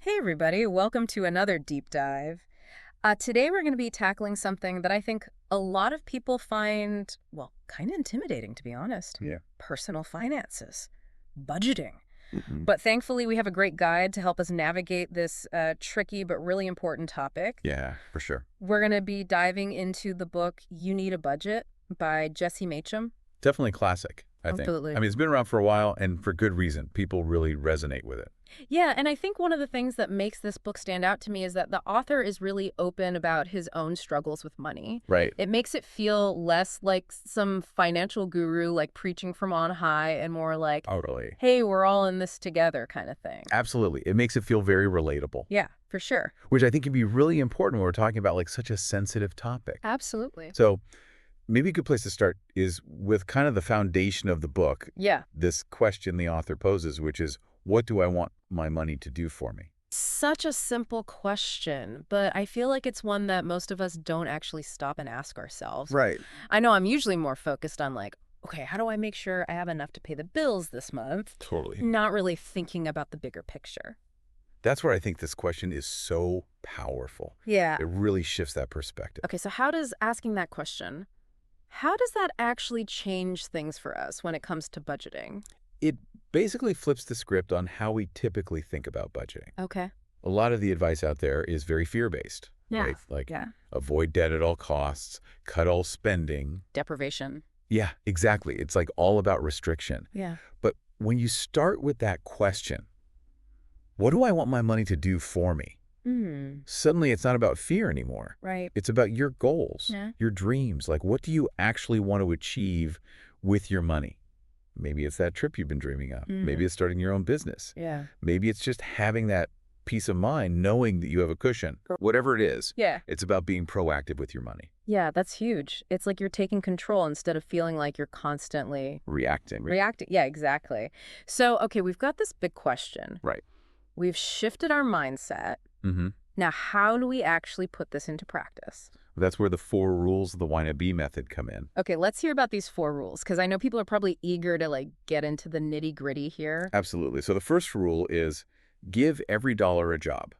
Hey, everybody, welcome to another deep dive. Today, we're going to be tackling something that I think a lot of people find, well, kind of intimidating, to be honest. Yeah. Personal finances, budgeting. Hmm. But thankfully, we have a great guide to help us navigate this tricky but really important topic. Yeah, for sure. We're going to be diving into the book You Need a Budget by Jesse Macham. Definitely classic, I think. Absolutely. I mean, it's been around for a while, and for good reason. People really resonate with it. Yeah, and I think one of the things that makes this book stand out to me is that the author is really open about his own struggles with money. Right. It makes it feel less like some financial guru like preaching from on high and more like, Totally. hey, we're all in this together kind of thing. Absolutely. It makes it feel very relatable, Yeah, for sure. which I think can be really important when we're talking about like such a sensitive topic. Absolutely. So maybe a good place to start is with kind of the foundation of the book, Yeah. this question the author poses, which is, what do I want my money to do for me? Such a simple question, but I feel like it's one that most of us don't actually stop and ask ourselves. Right. I know I'm usually more focused on like, okay, how do I make sure I have enough to pay the bills this month? Totally. Not really thinking about the bigger picture. That's where I think this question is so powerful. Yeah. It really shifts that perspective. Okay, so how does asking that question, how does that actually change things for us when it comes to budgeting? It basically flips the script on how we typically think about budgeting. Okay. A lot of the advice out there is very fear-based, Yeah. right? Like Yeah. avoid debt at all costs, cut all spending. Deprivation. Yeah, exactly. It's like all about restriction. Yeah. But when you start with that question, what do I want my money to do for me? Suddenly it's not about fear anymore. Right. It's about your goals, Yeah. your dreams. Like, what do you actually want to achieve with your money? Maybe it's that trip you've been dreaming of. Maybe it's starting your own business. Yeah. Maybe it's just having that peace of mind, knowing that you have a cushion. Whatever it is, Yeah. it's about being proactive with your money, Yeah, that's huge. It's like you're taking control instead of feeling like you're constantly reacting. reacting. Yeah, exactly. So, okay, we've got this big question. Right. We've shifted our mindset. Mm-hmm. Now, how do we actually put this into practice? That's where the 4 rules of the Wannabe method come in. Okay, let's hear about these 4 rules, because I know people are probably eager to like get into the nitty-gritty here. Absolutely. So the first rule is give every dollar a job.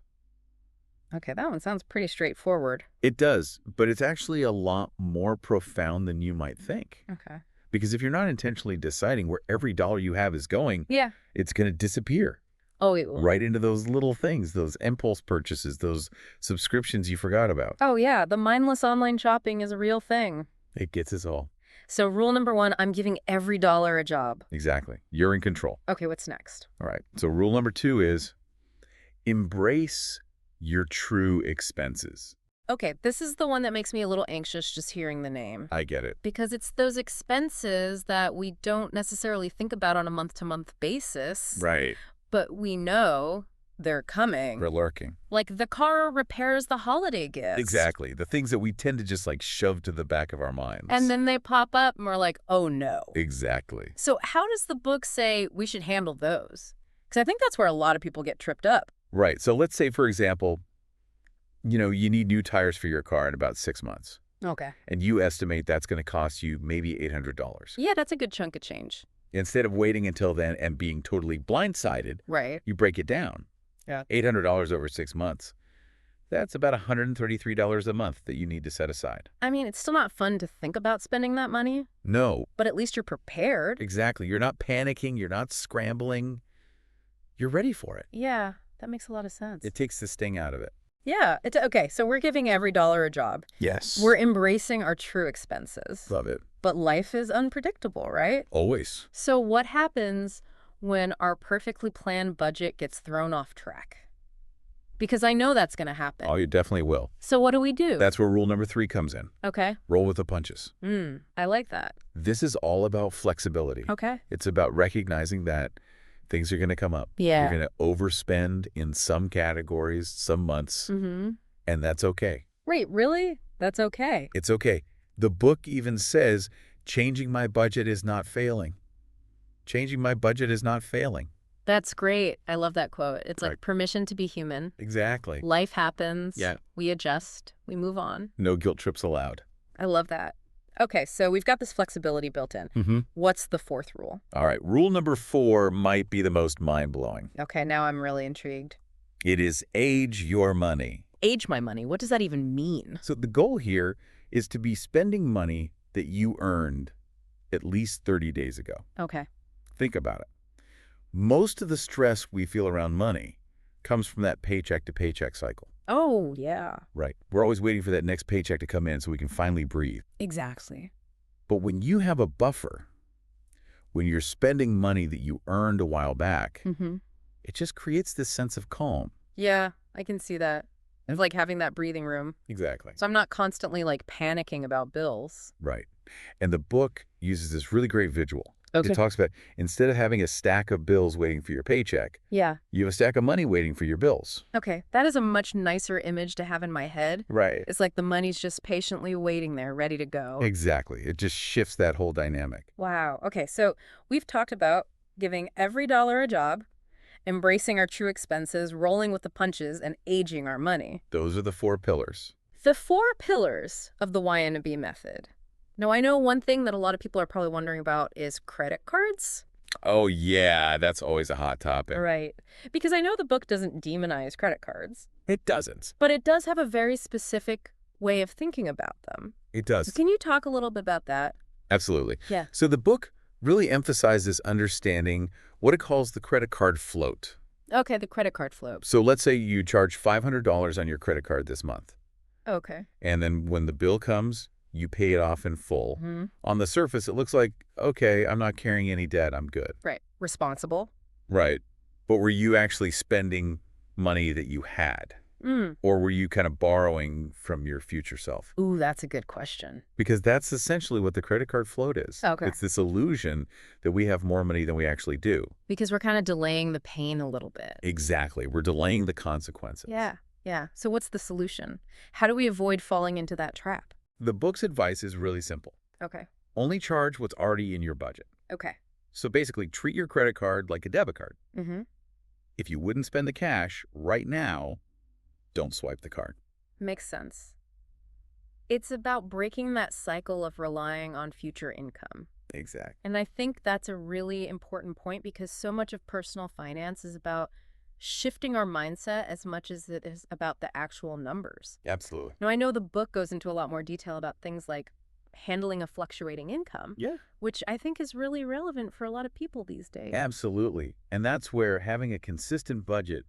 Okay, that one sounds pretty straightforward. It does, but it's actually a lot more profound than you might think. Okay. Because if you're not intentionally deciding where every dollar you have is going, Yeah. it's going to disappear Oh, it will. right into those little things, those impulse purchases, those subscriptions you forgot about. Oh, yeah, the mindless online shopping is a real thing. It gets us all. So rule number 1, I'm giving every dollar a job. Exactly. You're in control. Okay, what's next? All right. So rule number 2 is embrace your true expenses. Okay, this is the one that makes me a little anxious just hearing the name. I get it. Because it's those expenses that we don't necessarily think about on a month-to-month basis. Right. But we know they're coming. We're lurking. Like the car repairs the holiday gifts. Exactly. The things that we tend to just like shove to the back of our minds. And then they pop up and we're like, oh no. Exactly. So how does the book say we should handle those? Because I think that's where a lot of people get tripped up. Right. So let's say, for example, you need new tires for your car in about 6 months. Okay. And you estimate that's going to cost you maybe $800. Yeah, that's a good chunk of change. Instead of waiting until then and being totally blindsided, Right. you break it down. Yeah. $800 over 6 months. That's about $133 a month that you need to set aside. I mean, it's still not fun to think about spending that money, No, but at least you're prepared. exactly. You're not panicking. You're not scrambling. You're ready for it. Yeah, that makes a lot of sense. It takes the sting out of it. Yeah, it's okay. So we're giving every dollar a job. Yes. We're embracing our true expenses. Love it. But life is unpredictable, right? Always. So what happens when our perfectly planned budget gets thrown off track? Because I know that's going to happen. Oh, you definitely will. So what do we do? That's where rule number 3 comes in. Okay. Roll with the punches. I like that. This is all about flexibility. Okay. It's about recognizing that things are going to come up. Yeah. You're going to overspend in some categories, some months, Mm-hmm. and that's okay. Wait, really? That's okay. It's okay. The book even says, changing my budget is not failing. Changing my budget is not failing. That's great. I love that quote. It's like Right. permission to be human. Exactly. Life happens. Yeah. We adjust. We move on. No guilt trips allowed. I love that. Okay, so we've got this flexibility built in. Mm-hmm. What's the 4th rule? All right. Rule number 4 might be the most mind-blowing. Okay, now I'm really intrigued. It is age your money. Age my money. What does that even mean? So the goal here is to be spending money that you earned at least 30 days ago. Okay. Think about it. Most of the stress we feel around money comes from that paycheck to paycheck cycle. Oh, yeah. Right. We're always waiting for that next paycheck to come in so we can finally breathe. Exactly. But when you have a buffer, when you're spending money that you earned a while back, it just creates this sense of calm. Yeah, I can see that. It's like having that breathing room. Exactly. So I'm not constantly like panicking about bills. Right. And the book uses this really great visual. Okay. It talks about instead of having a stack of bills waiting for your paycheck, Yeah. you have a stack of money waiting for your bills. Okay. That is a much nicer image to have in my head. Right. It's like the money's just patiently waiting there, ready to go. Exactly. It just shifts that whole dynamic. Wow. Okay. So we've talked about giving every dollar a job, embracing our true expenses, rolling with the punches, and aging our money. Those are the 4 pillars. The 4 pillars of the Y&B method. Now, I know one thing that a lot of people are probably wondering about is credit cards. Oh, yeah. That's always a hot topic. Right. Because I know the book doesn't demonize credit cards, It doesn't. but it does have a very specific way of thinking about them. It does. Can you talk a little bit about that? Absolutely. Yeah. So the book really emphasizes understanding what it calls the credit card float. Okay, the credit card float. So let's say you charge $500 on your credit card this month. Okay. And then when the bill comes, you pay it off in full. Mm-hmm. On the surface, it looks like, okay, I'm not carrying any debt. I'm good. Right. Responsible. Right. But were you actually spending money that you had? Or were you kind of borrowing from your future self? Ooh, that's a good question. Because that's essentially what the credit card float is. Okay. It's this illusion that we have more money than we actually do. Because we're kind of delaying the pain a little bit. Exactly. We're delaying the consequences. Yeah. Yeah. So what's the solution? How do we avoid falling into that trap? The book's advice is really simple. Okay. Only charge what's already in your budget. Okay. So basically, treat your credit card like a debit card. Mm-hmm. If you wouldn't spend the cash right now, don't swipe the card. Makes sense. It's about breaking that cycle of relying on future income. Exactly. And I think that's a really important point because so much of personal finance is about shifting our mindset as much as it is about the actual numbers. Absolutely. Now, I know the book goes into a lot more detail about things like handling a fluctuating income, Yeah. which I think is really relevant for a lot of people these days. Absolutely. And that's where having a consistent budget,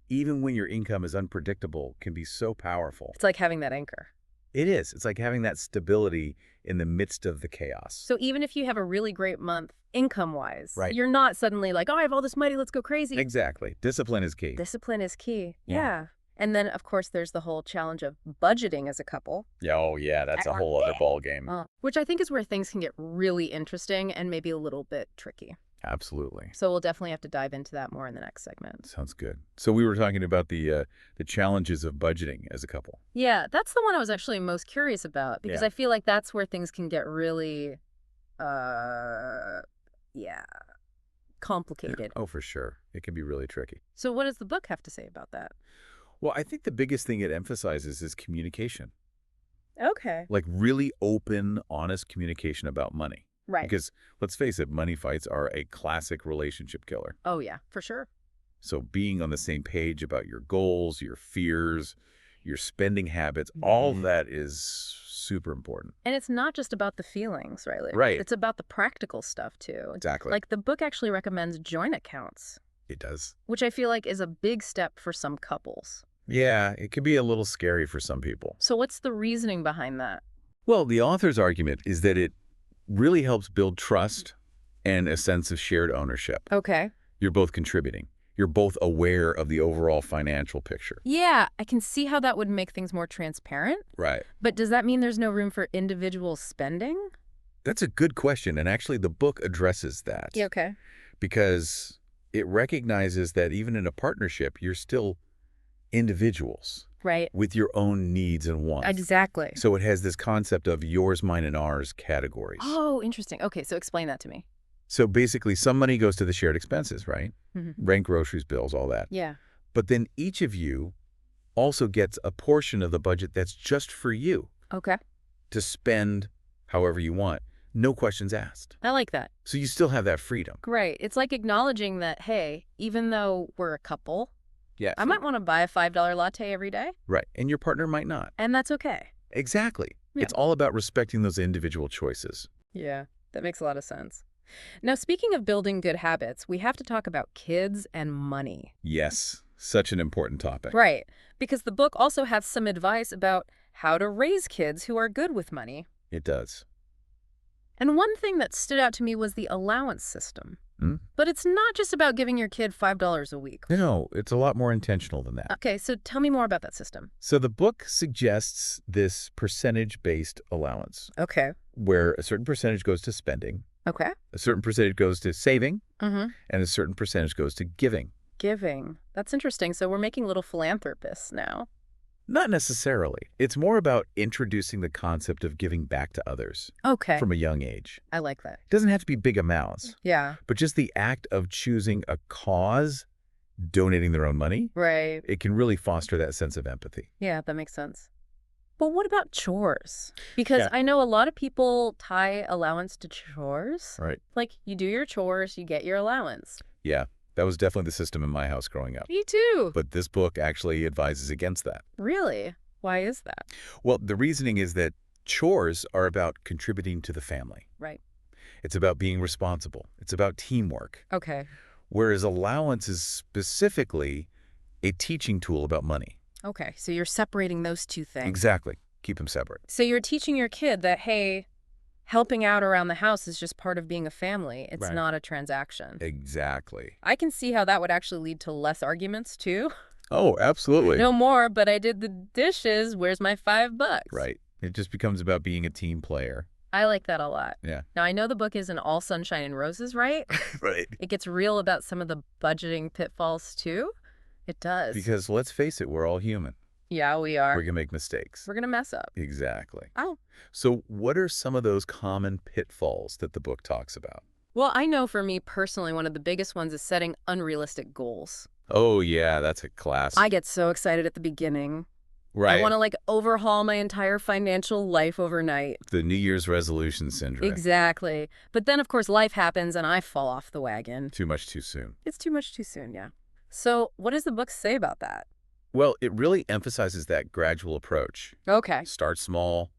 even when your income is unpredictable, can be so powerful. It's like having that anchor. It is. It's like having that stability in the midst of the chaos. So even if you have a really great month income-wise, Right. you're not suddenly like, oh, I have all this money, let's go crazy. Exactly. Discipline is key. Discipline is key. Yeah. Yeah. And then, of course, there's the whole challenge of budgeting as a couple, Yeah, oh, yeah. That's a whole other ball game. which I think is where things can get really interesting and maybe a little bit tricky. Absolutely. So we'll definitely have to dive into that more in the next segment. Sounds good. So we were talking about the challenges of budgeting as a couple. Yeah, that's the one I was actually most curious about because Yeah. I feel like that's where things can get really, complicated. Oh, for sure. It can be really tricky. So what does the book have to say about that? Well, I think the biggest thing it emphasizes is communication. Okay. Like really open, honest communication about money. Right. Because let's face it, money fights are a classic relationship killer. Oh, yeah, for sure. So being on the same page about your goals, your fears, your spending habits, all of that is super important. And it's not just about the feelings, right? Like, Right. It's about the practical stuff, too. Exactly. Like, the book actually recommends joint accounts, It does. which I feel like is a big step for some couples. Yeah, it can be a little scary for some people. So what's the reasoning behind that? Well, the author's argument is that it really helps build trust and a sense of shared ownership. Okay. You're both contributing. You're both aware of the overall financial picture. Yeah, I can see how that would make things more transparent. Right. But does that mean there's no room for individual spending? That's a good question, and actually the book addresses that. Yeah, okay. Because it recognizes that even in a partnership, you're still individuals Right. with your own needs and wants. Exactly. So it has this concept of yours, mine, and ours categories. Oh, interesting. Okay, so explain that to me. So basically, some money goes to the shared expenses, right? Mhm. Rent, groceries, bills, all that. Yeah. But then each of you also gets a portion of the budget that's just for you Okay. to spend however you want. No questions asked. I like that. So you still have that freedom. Great. It's like acknowledging that, hey, even though we're a couple, Yeah. I might want to buy a $5 latte every day, Right. And your partner might not. and that's okay. Exactly. Yeah. It's all about respecting those individual choices. Yeah, that makes a lot of sense. Now, speaking of building good habits, we have to talk about kids and money. Yes. Such an important topic. Right, because the book also has some advice about how to raise kids who are good with money. It does. And one thing that stood out to me was the allowance system. Hmm? But it's not just about giving your kid $5 a week. No, it's a lot more intentional than that. Okay, so tell me more about that system. So the book suggests this percentage-based allowance, Okay. where a certain percentage goes to spending, Okay. a certain percentage goes to saving, Mm-hmm. and a certain percentage goes to giving. Giving. That's interesting. So we're making little philanthropists now. Not necessarily. It's more about introducing the concept of giving back to others Okay. from a young age. I like that. It doesn't have to be big amounts, Yeah. but just the act of choosing a cause, donating their own money, Right. it can really foster that sense of empathy. Yeah, that makes sense. But what about chores? Because Yeah. I know a lot of people tie allowance to chores. Right. Like, you do your chores, you get your allowance. Yeah, that was definitely the system in my house growing up. Me too. But this book actually advises against that. Really? Why is that? Well, the reasoning is that chores are about contributing to the family. Right. It's about being responsible. It's about teamwork. Okay. Whereas allowance is specifically a teaching tool about money. Okay, so you're separating those two things. Exactly. Keep them separate. So you're teaching your kid that, hey, helping out around the house is just part of being a family. It's Right. not a transaction. Exactly. I can see how that would actually lead to less arguments, too. Oh, absolutely. No more, but I did the dishes. Where's my $5? Right. It just becomes about being a team player. I like that a lot. Yeah. Now, I know the book isn't all sunshine and roses, right? Right. It gets real about some of the budgeting pitfalls, too. It does. Because let's face it, we're all human. Yeah, we are. We're going to make mistakes. We're going to mess up. Exactly. Oh. So what are some of those common pitfalls that the book talks about? Well, I know for me personally, one of the biggest ones is setting unrealistic goals. Oh, yeah, that's a classic. I get so excited at the beginning. Right. I want to overhaul my entire financial life overnight. The New Year's resolution syndrome. Exactly. But then, of course, life happens and I fall off the wagon. Too much too soon. It's too much too soon, yeah. So what does the book say about that? Well, it really emphasizes that gradual approach. Okay. Start small,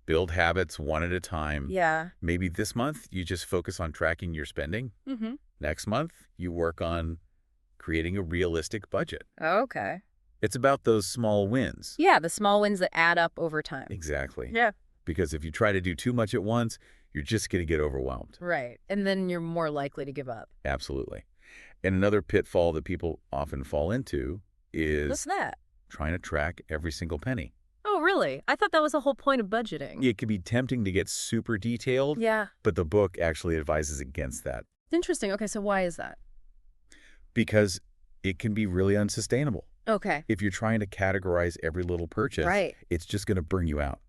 build habits one at a time. Yeah. Maybe this month you just focus on tracking your spending. Mm-hmm. Next month you work on creating a realistic budget. Okay. It's about those small wins. Yeah, the small wins that add up over time. Exactly. Yeah. Because if you try to do too much at once, you're just going to get overwhelmed. Right. And then you're more likely to give up. Absolutely. And another pitfall that people often fall into is What's that? trying to track every single penny. Oh, really? I thought that was the whole point of budgeting. It can be tempting to get super detailed, Yeah. but the book actually advises against that Interesting. Okay, so why is that? because it can be really unsustainable. Okay. If you're trying to categorize every little purchase, Right. it's just going to burn you out.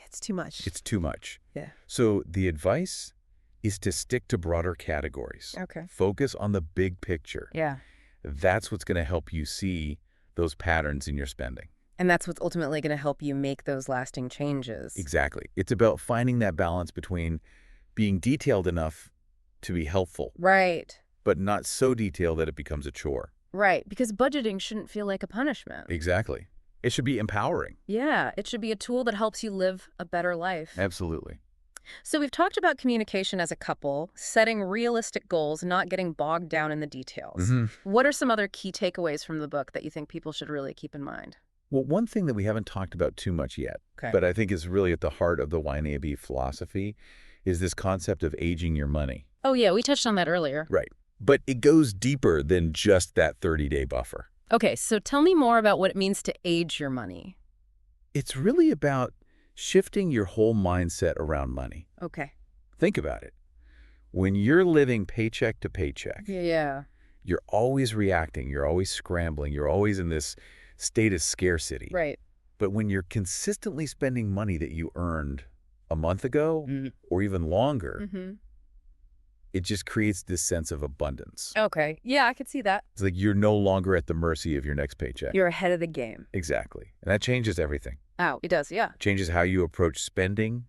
It's too much. It's too much. Yeah. So the advice is to stick to broader categories. Okay. Focus on the big picture. Yeah. That's what's going to help you see those patterns in your spending. And that's what's ultimately going to help you make those lasting changes. Exactly. It's about finding that balance between being detailed enough to be helpful, Right. but not so detailed that it becomes a chore. Right. Because budgeting shouldn't feel like a punishment. Exactly. It should be empowering. Yeah. It should be a tool that helps you live a better life. Absolutely. So we've talked about communication as a couple, setting realistic goals, not getting bogged down in the details. Mhm. What are some other key takeaways from the book that you think people should really keep in mind? Well, one thing that we haven't talked about too much yet, Okay. but I think is really at the heart of the YNAB philosophy, is this concept of aging your money. Oh, yeah. We touched on that earlier. Right. But it goes deeper than just that 30-day buffer. Okay. So tell me more about what it means to age your money. It's really about shifting your whole mindset around money. Okay. Think about it. When you're living paycheck to paycheck, Yeah. you're always reacting, you're always scrambling, you're always in this state of scarcity. Right. But when you're consistently spending money that you earned a month ago or even longer, Mm-hmm. it just creates this sense of abundance. Okay. Yeah, I could see that. It's like you're no longer at the mercy of your next paycheck. You're ahead of the game. Exactly. And that changes everything. Oh, it does. Yeah. Changes how you approach spending,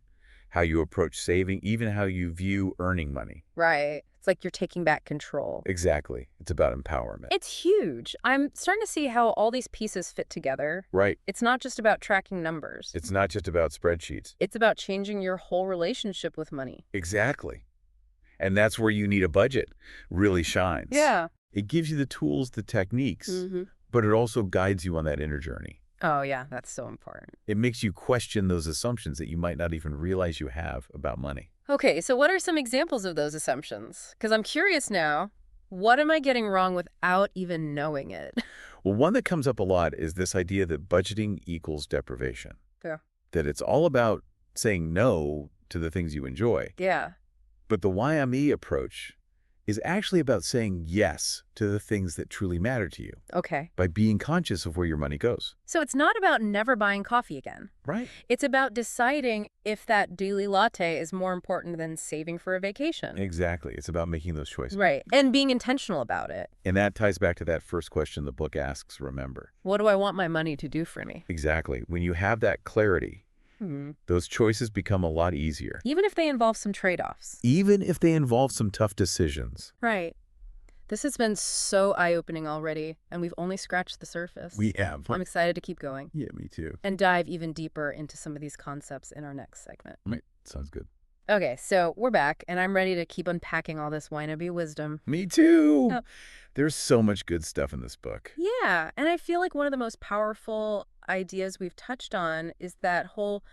how you approach saving, even how you view earning money. Right. It's like you're taking back control. Exactly. It's about empowerment. It's huge. I'm starting to see how all these pieces fit together. Right. It's not just about tracking numbers. It's not just about spreadsheets. It's about changing your whole relationship with money. Exactly. And that's where You Need a Budget really shines. Yeah. It gives you the tools, the techniques, Mm-hmm. but it also guides you on that inner journey. Oh, yeah. That's so important. It makes you question those assumptions that you might not even realize you have about money. Okay, so what are some examples of those assumptions? Because I'm curious now, what am I getting wrong without even knowing it? Well, one that comes up a lot is this idea that budgeting equals deprivation. Yeah. That it's all about saying no to the things you enjoy. Yeah. But the YME approach is actually about saying yes to the things that truly matter to you Okay. by being conscious of where your money goes. So it's not about never buying coffee again. Right. It's about deciding if that daily latte is more important than saving for a vacation. Exactly. It's about making those choices. Right. And being intentional about it. And that ties back to that first question the book asks, remember. What do I want my money to do for me? Exactly. When you have that clarity, those choices become a lot easier. Even if they involve some trade-offs. Even if they involve some tough decisions. Right. This has been so eye-opening already, and we've only scratched the surface. We have. I'm excited to keep going. Yeah, me too. And dive even deeper into some of these concepts in our next segment. Right. Sounds good. Okay, so we're back, and I'm ready to keep unpacking all this Wyneby wisdom. Me too. Oh. There's so much good stuff in this book. Yeah, and I feel like one of the most powerful ideas we've touched on is that whole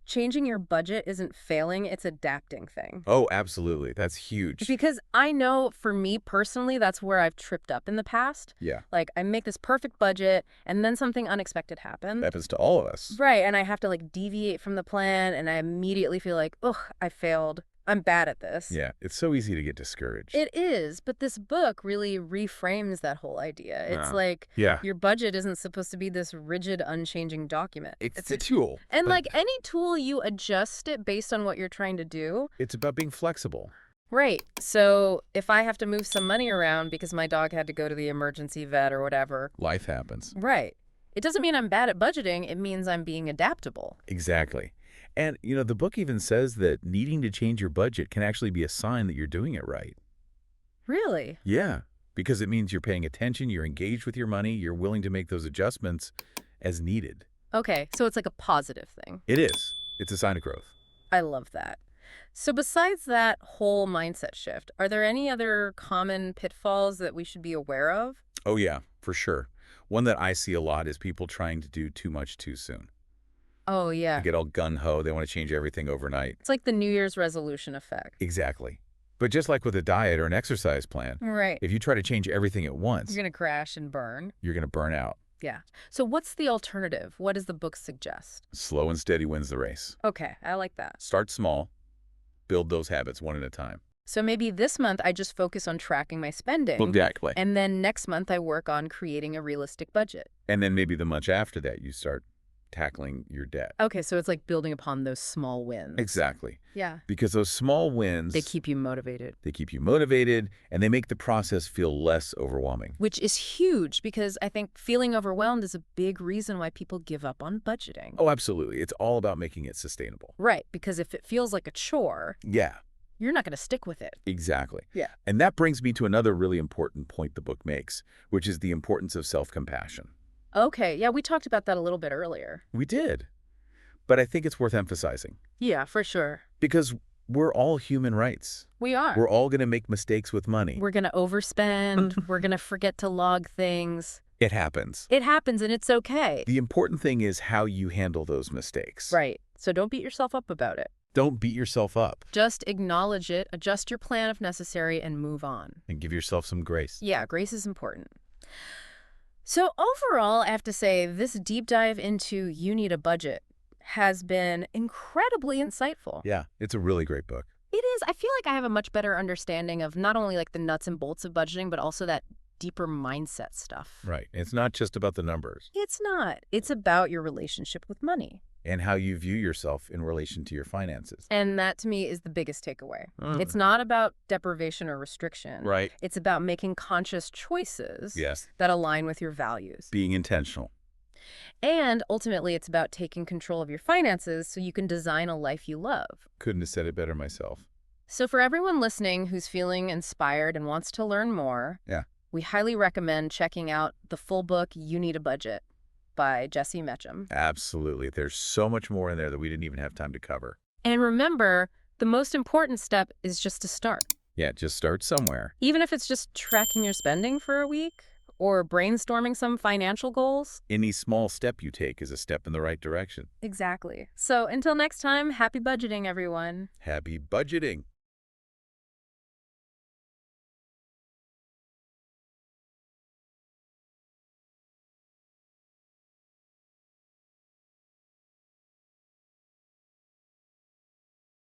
changing your budget isn't failing, it's adapting thing. Oh, absolutely. That's huge. Because I know for me personally, that's where I've tripped up in the past. Yeah. Like I make this perfect budget and then something unexpected happens. Happens to all of us. Right, and I have to like deviate from the plan and I immediately feel like, ugh, I failed. I'm bad at this. Yeah, it's so easy to get discouraged. It is, but this book really reframes that whole idea. It's like Yeah. your budget isn't supposed to be this rigid, unchanging document. It's a tool. And but like any tool, you adjust it based on what you're trying to do. it's about being flexible. Right. So if I have to move some money around because my dog had to go to the emergency vet or whatever. Life happens. Right. It doesn't mean I'm bad at budgeting. It means I'm being adaptable. Exactly. And, the book even says that needing to change your budget can actually be a sign that you're doing it right. Really? Yeah, because it means you're paying attention, you're engaged with your money, you're willing to make those adjustments as needed. Okay. So it's like a positive thing. It is. It's a sign of growth. I love that. So besides that whole mindset shift, are there any other common pitfalls that we should be aware of? Oh, yeah, for sure. One that I see a lot is people trying to do too much too soon. Oh, They yeah. get all gun-ho. They want to change everything overnight. It's like the New Year's resolution effect. Exactly. But just like with a diet or an exercise plan, Right. if you try to change everything at once, You're going to crash and burn. you're going to burn out. Yeah. So what's the alternative? What does the book suggest? Slow and steady wins the race. Okay, I like that. Start small. Build those habits one at a time. So maybe this month I just focus on tracking my spending. Exactly. And then next month I work on creating a realistic budget. And then maybe the month after that, you start tackling your debt. Okay, so it's like building upon those small wins. Exactly. Yeah. Because those small wins, They keep you motivated. they keep you motivated, and they make the process feel less overwhelming. Which is huge because I think feeling overwhelmed is a big reason why people give up on budgeting. Oh, absolutely. It's all about making it sustainable. Right, because if it feels like a chore, Yeah, you're not going to stick with it. exactly. Yeah. And that brings me to another really important point the book makes, which is the importance of self-compassion. Okay, yeah, we talked about that a little bit earlier. We did. But I think it's worth emphasizing Yeah, for sure. because we're all human rights. We are. We're all going to make mistakes with money. We're going to overspend. We're going to forget to log things. It happens. It happens and it's okay. The important thing is how you handle those mistakes. Right. So don't beat yourself up about it. Don't beat yourself up Just acknowledge it, adjust your plan if necessary, and move on. and give yourself some grace. Yeah, grace is important. So overall, I have to say, this deep dive into You Need a Budget has been incredibly insightful. Yeah, it's a really great book. It is. I feel like I have a much better understanding of not only like the nuts and bolts of budgeting, but also that deeper mindset stuff. Right. It's not just about the numbers It's not. It's about your relationship with money. and how you view yourself in relation to your finances. And that to me is the biggest takeaway. Mm. It's not about deprivation or restriction. Right. It's about making conscious choices Yes. that align with your values. Being intentional. And ultimately, it's about taking control of your finances so you can design a life you love. Couldn't have said it better myself. So for everyone listening who's feeling inspired and wants to learn more, Yeah. we highly recommend checking out the full book, You Need a Budget by Jesse Metcham. Absolutely. There's so much more in there that we didn't even have time to cover. And remember, the most important step is just to start. Yeah, just start somewhere. Even if it's just tracking your spending for a week or brainstorming some financial goals. Any small step you take is a step in the right direction. Exactly. So until next time, happy budgeting, everyone. Happy budgeting.